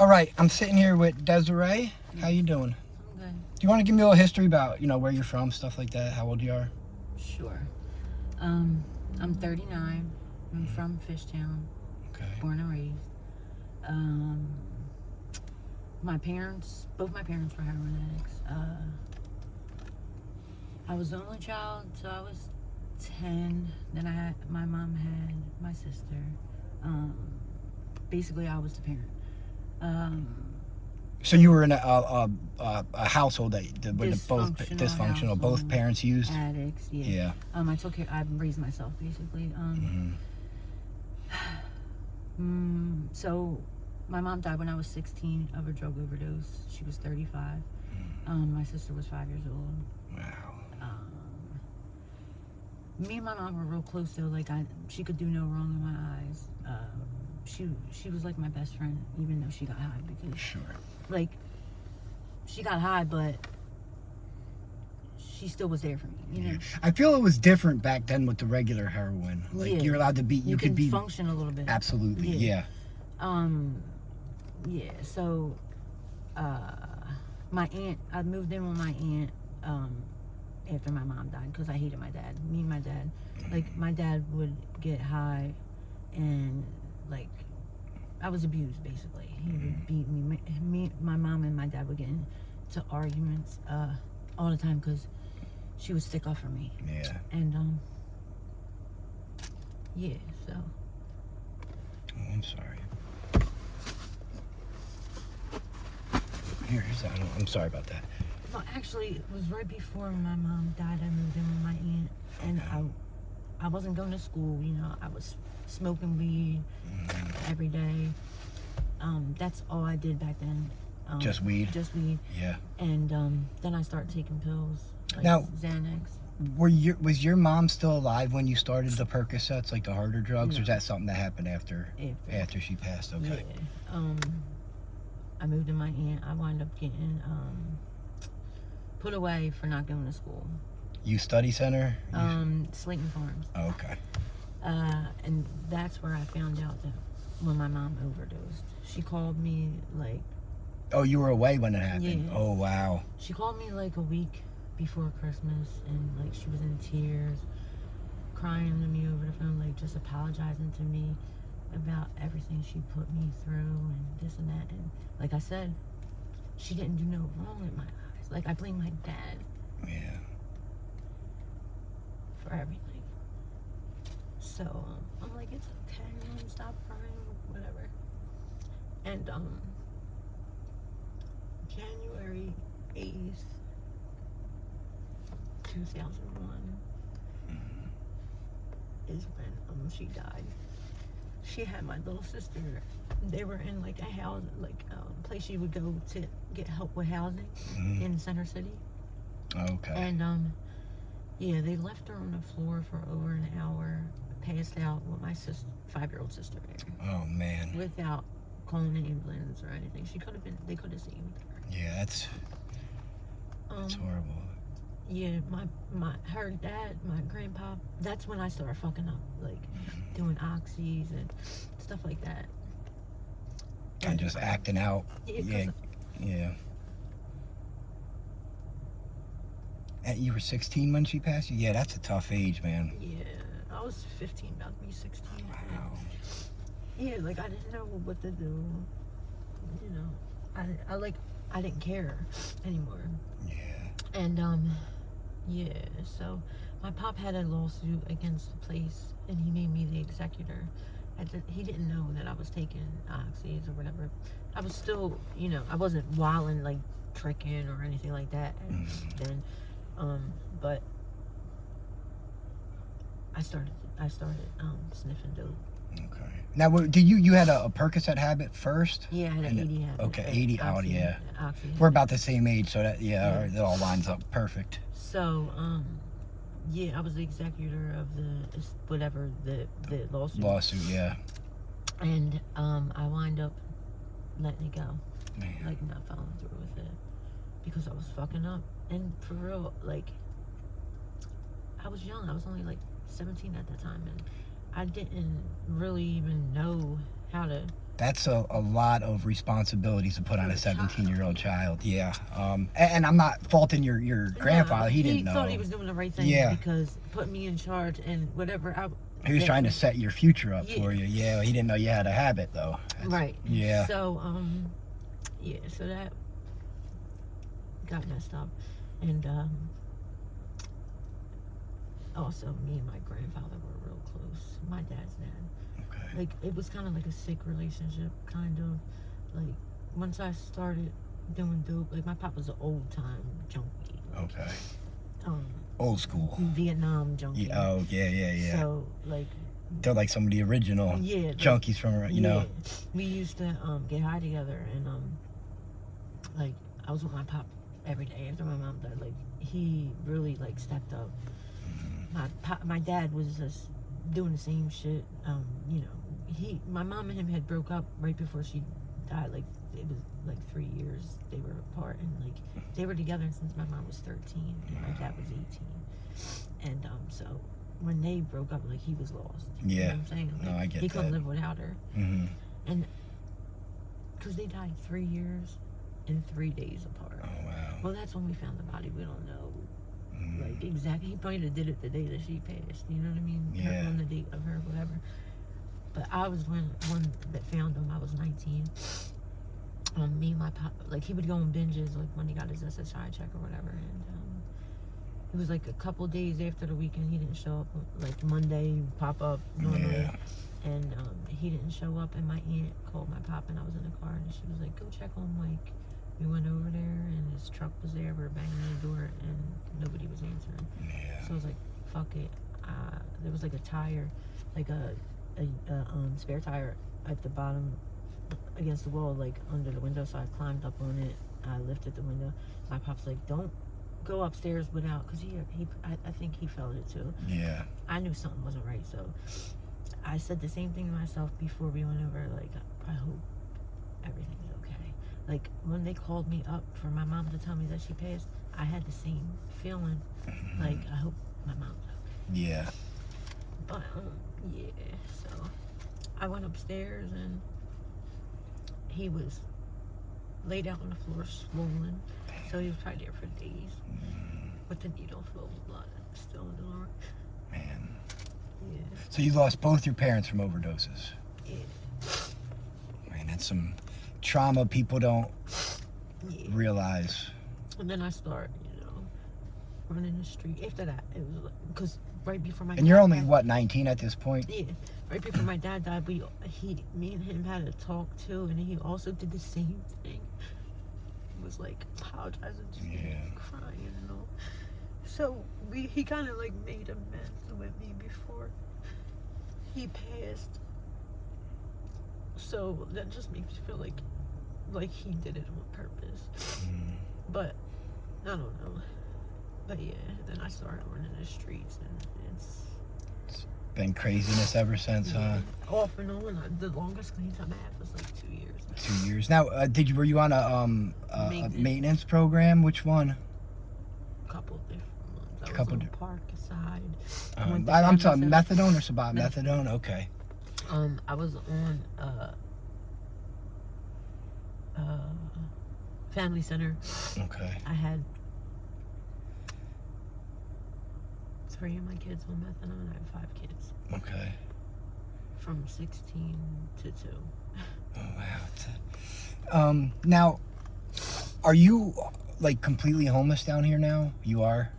All right, I'm sitting here with Desiree. How you doing? I'm good. Do you want to give me a little history about, where you're from, stuff like that, how old you are? Sure. I'm 39. I'm from Fishtown, Okay. born and raised. Both my parents were heroin addicts. I was the only child, so I was 10. Then my mom had my sister. Basically, I was the parent. So you were in a household that were both dysfunctional, both household, parents used? addicts. Yeah. Yeah. I took care. I raised myself basically. So my mom died when I was 16 of a drug overdose. She was 35. My sister was 5 years old. Wow. Me and my mom were real close though. Like she could do no wrong in my eyes. She was like my best friend, even though she got high because Sure. like she got high, but she still was there for me. You know. I feel it was different back then with the regular heroin. Like you're allowed to be, you could be function a little bit. Absolutely, yeah. Yeah. So, my aunt. I moved in with my aunt. After my mom died because I hated my dad. Me and my dad, like my dad would get high, and like I was abused basically. He would beat me. My mom and my dad would get into arguments all the time because she would stick up for me. Yeah. And yeah. So. Oh, I'm sorry. I'm sorry about that. Well, actually, it was right before my mom died. I moved in with my aunt, and I wasn't going to school. You know, I was smoking weed every day. That's all I did back then. Just weed? Just weed. Yeah. And then I started taking pills, like now, Xanax. Was your mom still alive when you started the Percocets, like the harder drugs, No. or is that something that happened after she passed? Okay. Yeah. I moved in my aunt. I wound up getting put away for not going to school. You study center? Slayton Farms. Oh, okay. And that's where I found out that when my mom overdosed. She called me like... Oh, you were away when it happened? Yeah. Oh, wow. She called me like a week before Christmas, and like she was in tears, crying to me over the phone, like just apologizing to me about everything she put me through and this and that. And like I said, she didn't do no wrong in my eyes. Like I blame my dad. Yeah. For everything. So I'm like, it's okay, Mom, stop crying, whatever. And January 8th, 2001 is when she died. She had my little sister. They were in like a house, like place she would go to get help with housing in Center City. Okay. And yeah, they left her on the floor for over an hour, passed out with my 5-year-old sister there. Oh man. Without calling an ambulance or anything. They could have saved her. Yeah, that's horrible. Yeah, her dad, my grandpa, that's when I started fucking up, like doing oxys and stuff like that. And just acting out. Yeah. Yeah. And you were 16 when she passed you? Yeah, that's a tough age, man. Yeah, I was 15, about to be 16. Wow. Yeah, like I didn't know what to do. You know, I didn't care anymore. Yeah. And yeah, so my pop had a lawsuit against the place, and he made me the executor. He didn't know that I was taking oxys or whatever. I was still, you know, I wasn't wilding, like tricking or anything like that. And then, but I started sniffing dope. Okay. Now, did you had a Percocet habit first? Yeah, I had an 80 habit. Okay, 80. Oh, yeah. Oxy We're about the same age, so that it all lines up perfect. So, yeah, I was the executor of the lawsuit. Lawsuit, yeah. And I wind up letting it go. Man. Like not following through with it because I was fucking up. And for real, like I was young. I was only like 17 at the time, and I didn't really even know how to That's a lot of responsibilities to put on a For a child. 17-year-old child. Yeah. And I'm not faulting your grandfather. He didn't know. He thought he was doing the right thing. Yeah. Because put me in charge and whatever. He was trying to set your future up for you. Yeah. He didn't know you had a habit though. Right. Yeah. So so that got messed up, and also me and my grandfather were real close. My dad's dad. Okay. Like, it was kind of like a sick relationship, kind of. Like, once I started doing dope, like, my pop was an old time junkie. Like, Okay. Old school. Vietnam junkie. Oh yeah. So, like, they're like some of the original junkies from, you know. We used to get high together, and like, I was with my pop every day after my mom died. Like, he really like stepped up. My dad was just doing the same shit. You know, my mom and him had broke up right before she died. Like, it was like 3 years they were apart, and like they were together since my mom was 13 and my dad was 18. And so when they broke up, like, he was lost. Yeah. You know what I'm saying? Like, no, I get he that. couldn't live without her. Mm-hmm. And because they died 3 years and 3 days apart. Oh wow. Well, that's when we found the body. We don't know like exactly. He probably did it the day that she passed. You know what I mean? Yeah. On the date of her, whatever. But I was one that found him. I was 19. Me and my pop, like, he would go on binges, like, when he got his SSI check or whatever. And it was like a couple days after the weekend. He didn't show up. Like, Monday, he would pop up normally. Yeah. And he didn't show up. And my aunt called my pop, and I was in the car, and she was like, "Go check on Mike." We went over there, and his truck was there. We were banging on the door, and nobody was answering. Yeah. So I was like, "Fuck it." There was like a tire, like a spare tire at the bottom against the wall, like under the window. So I climbed up on it. I lifted the window. My pop's like, "Don't go upstairs without," because I think he felt it too. Yeah. I knew something wasn't right, so I said the same thing to myself before we went over. Like, I hope everything's okay. Like, when they called me up for my mom to tell me that she passed, I had the same feeling. Like, I hope my mom's okay. Yeah. But yeah. So I went upstairs, and he was laid out on the floor, swollen. So he was probably there for days with the needle filled with blood still in the arm. Man. Yeah. So you lost both your parents from overdoses. Yeah. Man, that's some trauma people don't realize. And then I started, running the street. After that, it was like, because right before my And you're dad only, died, what, 19 at this point? Yeah. Right before my dad died, me and him had a talk too, and he also did the same thing. He was like apologizing to me, crying and all. So he kind of like made amends with me before he passed. So that just makes me feel like he did it on purpose. But I don't know. But yeah, then I started running the streets, and it's been craziness ever since, huh? Off and on. The longest clean time I had was like 2 years. 2 years. Now, were you on a maintenance program? Which one? A couple different ones. I Couple was on Parkside. I'm talking methadone or methadone? Okay. I was on Family Center. Okay. I had 3 of my kids on methadone. I had 5 kids. Okay. From 16 to 2. Oh wow. Now, are you like completely homeless down here now? You are.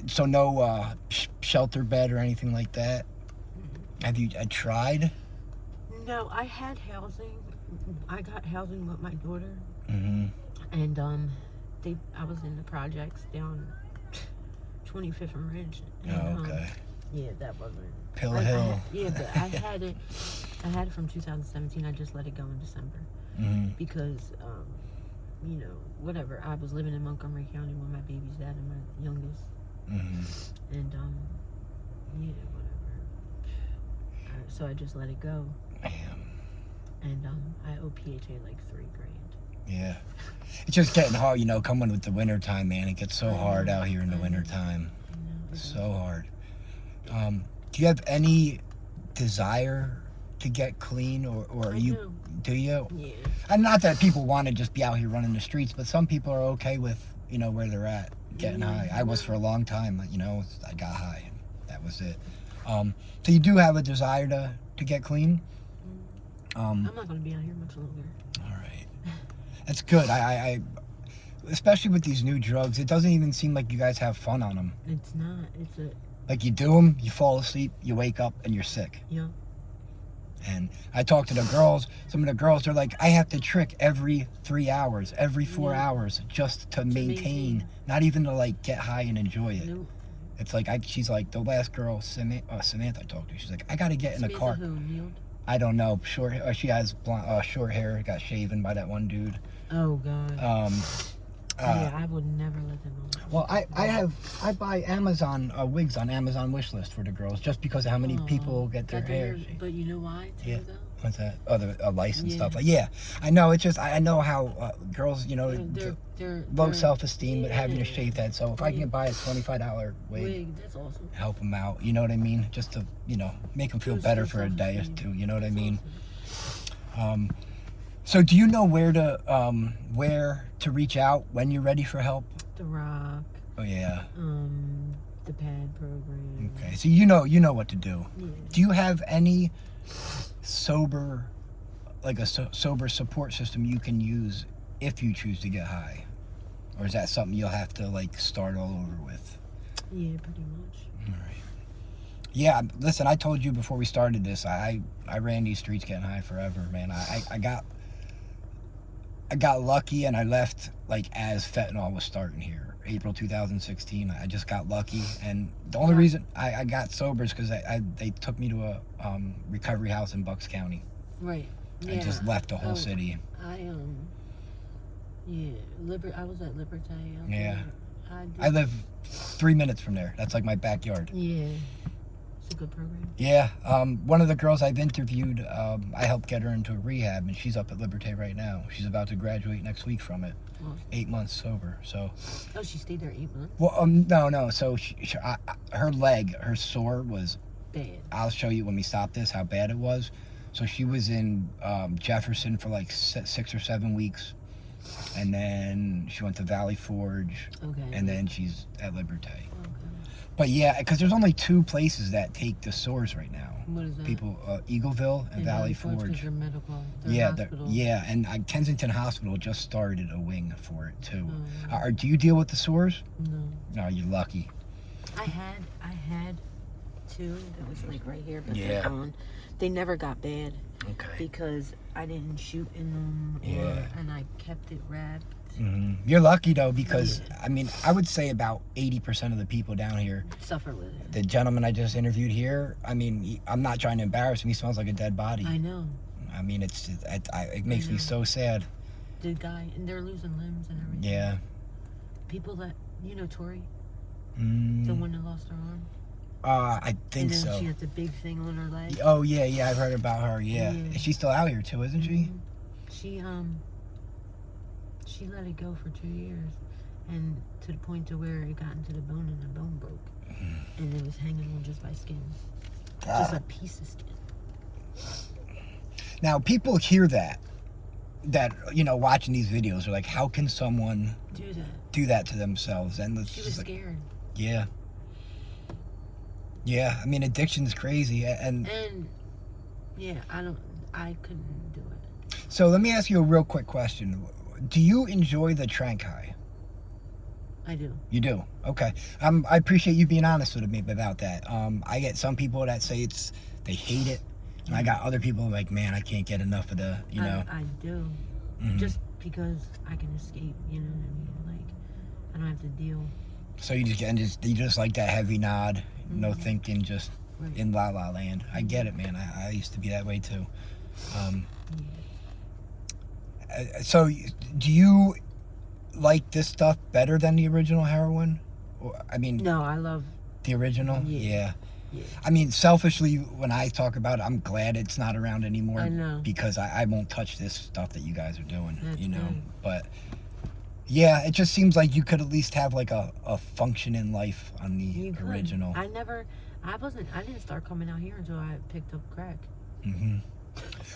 So no shelter bed or anything like that. Have you tried? No, I had housing. I got housing with my daughter. Mm-hmm. And I was in the projects down 25th and Ridge. And, okay. Yeah, that wasn't Pill Hill. But I had it. I had it from 2017. I just let it go in December because, whatever. I was living in Montgomery County with my baby's dad and my youngest, and whatever. So I just let it go. Damn. And I owe PHA like $3,000. Yeah. It's just getting hard, coming with the winter time, man. It gets so hard out here in the winter time. So hard. Do you have any desire to get clean, or I you do you? Yeah. And not that people want to just be out here running the streets, but some people are okay with where they're at getting high. I was for a long time. I got high, and that was it. So you do have a desire to get clean. I'm not gonna be out here much longer. All right, that's good. I especially with these new drugs, it doesn't even seem like you guys have fun on them. It's not. It's a. Like you do them, you fall asleep, you wake up, and you're sick. Yeah. And I talk to the girls. Some of the girls are like, I have to trick every 3 hours, every 4 hours, just to maintain, not even to like get high and enjoy it. Nope. It's like she's like the last girl, Samantha I talked to. She's like, I gotta get in the car. Who, Neil? I don't know. Short. She has short hair. Got shaven by that one dude. Oh God. Yeah, I would never let them on. Well, I buy Amazon wigs on Amazon wish list for the girls just because of how many people get their hair. But you know why? Yeah. Though? What's that? Oh, the lice and stuff. Like, yeah, I know. It's just I know how girls, they're low self-esteem, but having a shaved head. So if I can buy a $25 wig, that's awesome. Help them out. You know what I mean? Just to make them feel better for a day or two. You know what I mean? Awesome. So do you know where to reach out when you're ready for help? The Rock. Oh yeah. The PAD program. Okay, so you know what to do. Yeah. Do you have any sober support system you can use if you choose to get high, or is that something you'll have to like start all over with? Yeah, pretty much. All right. Yeah, listen, I told you before we started this, I ran these streets getting high forever, man. I got lucky and I left like as fentanyl was starting here, April 2016. I just got lucky, and the only reason I got sober is because they took me to a recovery house in Bucks County. Right. I just left the whole city. I was at Liberté. Yeah. I live 3 minutes from there. That's like my backyard. Yeah. It's a good program. Yeah. One of the girls I've interviewed, I helped get her into a rehab, and she's up at Liberté right now. She's about to graduate next week from it. Awesome. 8 months sober. So. Oh, she stayed there 8 months? Well, no. So her sore was bad. I'll show you when we stop this how bad it was. So she was in Jefferson for like 6 or 7 weeks, and then she went to Valley Forge, and then she's at Liberté. Okay. But yeah, because there's only 2 places that take the sores right now. What is that? People, Eagleville and Valley Forge. They're medical. Yeah, and Kensington Hospital just started a wing for it too. Do you deal with the sores? No. No, you're lucky. I had 2 that was like right here, but yeah. they're gone. They never got bad. Okay. Because I didn't shoot in them, and I kept it wrapped. Mm-hmm. You're lucky though, because I mean, I would say about 80% of the people down here suffer with it. The gentleman I just interviewed here, I mean, I'm not trying to embarrass him. He smells like a dead body. I know. I mean, it makes me so sad. The guy, and they're losing limbs and everything. Yeah. People that Tori, the one that lost her arm. I think so. She has the big thing on her leg. Oh yeah, I've heard about her. Yeah. She's still out here too, isn't she? She let it go for 2 years, and to the point to where it got into the bone and the bone broke, and it was hanging on just by skin, just a piece of skin. Now people hear that watching these videos are like, how can someone do that to themselves? And she was scared. Yeah. Yeah, I mean, addiction's crazy, and yeah, I couldn't do it. So let me ask you a real quick question. Do you enjoy the trank high? I do. You do? Okay. I appreciate you being honest with me about that. I get some people that say they hate it, and I got other people like, man, I can't get enough of the, I do. Mm-hmm. Just because I can escape, you know what I mean? Like, I don't have to deal. So you just like that heavy nod, no thinking, just in la la land. I get it, man. I used to be that way too. So do you like this stuff better than the original heroin? I mean, no, I love the original. Yeah. I mean, selfishly, when I talk about it, I'm glad it's not around anymore. I know. Because I won't touch this stuff that you guys are doing. That's good. But yeah, it just seems like you could at least have like a function in life on the original. I didn't start coming out here until I picked up crack. Mm-hmm.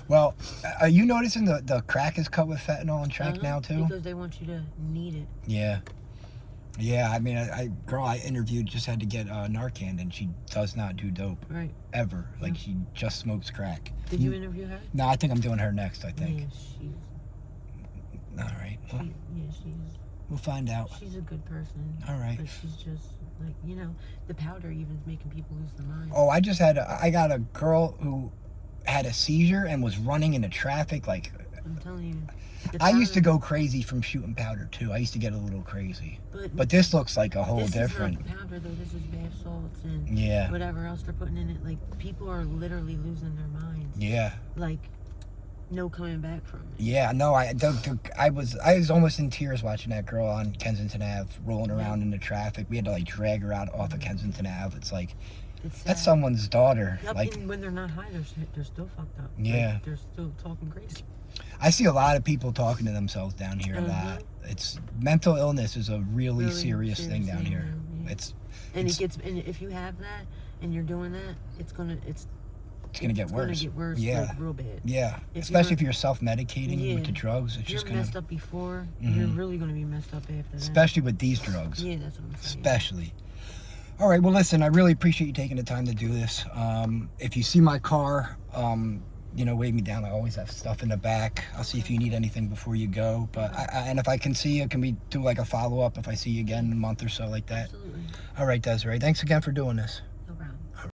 Well, are you noticing the crack is cut with fentanyl and track now too? Because they want you to need it. Yeah. Yeah, I mean, girl I interviewed just had to get Narcan, and she does not do dope. Right. Ever. Like, she just smokes crack. Did you interview her? No, I think I'm doing her next, I think. Yeah, she's... All right. Well, she's... We'll find out. She's a good person. All right. But she's just, like, you know, the powder even is making people lose their mind. Oh, I got a girl who had a seizure and was running into traffic, like... I'm telling you. I used to go crazy from shooting powder too. I used to get a little crazy. But this looks like a whole different. This is not powder though. This is bath salts and whatever else they're putting in it. Like, people are literally losing their minds. Yeah. Like, no coming back from it. Yeah. No. I was almost in tears watching that girl on Kensington Ave rolling around in the traffic. We had to like drag her out off of Kensington Ave. It's like. That's someone's daughter. Yep, like, and when they're not high, they're still fucked up. Yeah. Like, they're still talking crazy. I see a lot of people talking to themselves down here a lot. It's mental illness is a really serious thing down here. Yeah. And if you have that and you're doing that, it's gonna get worse. It's gonna get worse. Yeah. Like, real bad. Yeah. Especially if you're self-medicating with the drugs. It's just gonna. You're messed up before. You're really gonna be messed up after that. Especially with these drugs. Yeah, that's what I'm saying. Especially. All right. Well, listen. I really appreciate you taking the time to do this. If you see my car, wave me down. I always have stuff in the back. I'll see if you need anything before you go. But and if I can see you, can we do like a follow-up if I see you again in a month or so like that? Absolutely. All right, Desiree. Thanks again for doing this.